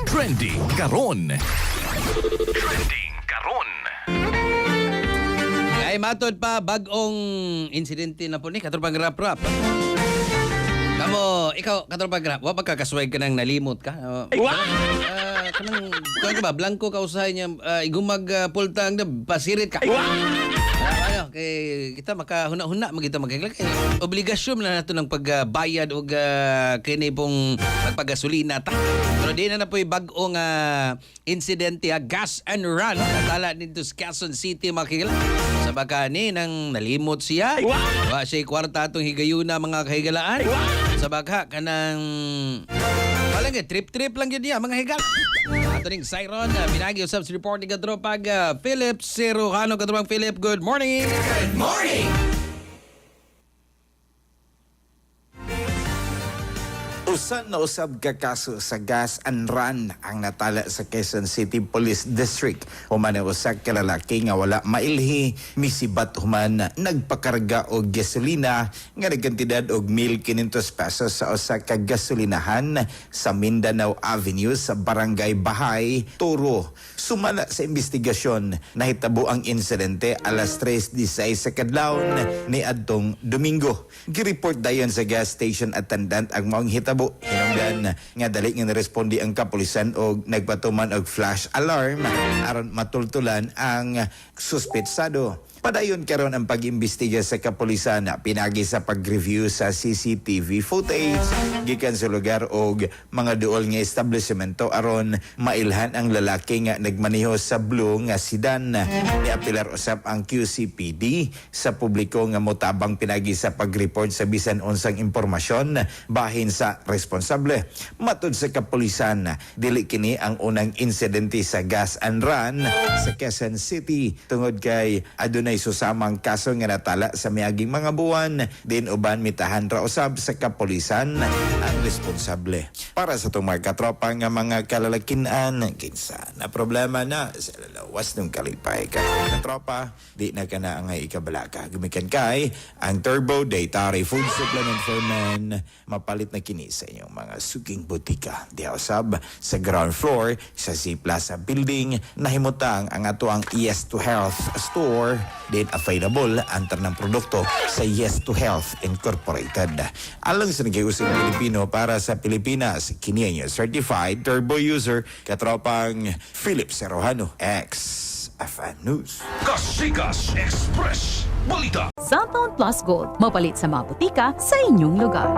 Trending karon. Trending karon. Ay matod pa bagong insidente na po ni katulad pang rap-rap. Kamo, ikaw katulad pang rap, wa pagkakasway ka nang nalimot ka. Kanang kuan ka ba blanco ka usahay niya igumag pultang na pasirit ka. Ano kay kita makahuna-huna magita magkailan kay obligasyon na nato ng pagbayad og kini pong pagpagasolina ta. Pero di na po'y bag-ong insidente gas and run natala dito sa Quezon City makikila. Sa baka ni nang nalimot siya. Wa siya kwarta atong higayuna mga kahigalaan. Sa baka kanang wala nga trip-trip lang yun niya mga higal. Ato ning Siron, binagi usap sa report ni Katropag Philip Serrano. Katropag Philip, good morning! Good morning. Usan na usab ka kaso sa gas and run ang natala sa Quezon City Police District. Human na usak ka lalaki nga wala mailhi, misibat human nagpakarga og gasolina nga nagkantidad og 1,500 pesos sa usak ka gasolinahan sa Mindanao Avenue sa Barangay Bahay, Toro. Sumala sa investigasyon, nahitabo ang insidente alas 3:16 sa kadlawon ni adtong Domingo. Gireport dayon sa gas station attendant ang maong hitabo. Hinungdan nga dali nga narespondi ang kapulisan og nagpatuman og flash alarm aron matultulan ang suspetsado. Padayon karon ang pag-imbestiga sa kapulisan pinagi sa pag-review sa CCTV footage gikan sa lugar og mga duol nga establishmento aron mailhan ang lalaki nga nagmaneho sa blue nga sedan. Niapilar usab ang QCPD sa publiko nga motabang pinagi sa pag-report sa bisan unsang impormasyon bahin sa responsable. Matud sa kapulisan, dili kini ang unang insidente sa gas and run sa Quezon City tungod kay adunay susamang kaso nga natala sa miaging mga buwan. Din uban mitahan ra usab sa kapulisan ang responsable. Para sa itong mga katropa nga mga kalalakinan, kinsa na problema na sa lalawas ng kalipay ka. Katropa, di na ka na ang ikabalaka. Gumikan kay ang Turbo Daytare Food Supplement for Men. Mapalit na kini sa inyong mga suging butika. Di usab sa ground floor sa C Plaza Building nahimutang ang ato ang Yes to Health Store. Din available ang tanang produkto sa Yes to Health Incorporated. Alang sa nag-iusig Pilipino para sa Pilipinas, kini ang certified turbo user katropang Philip Serrano, XFN News. Kasikas Express Balita. Cellphone Plus Gold. Mapalit sa mga butika sa inyong lugar.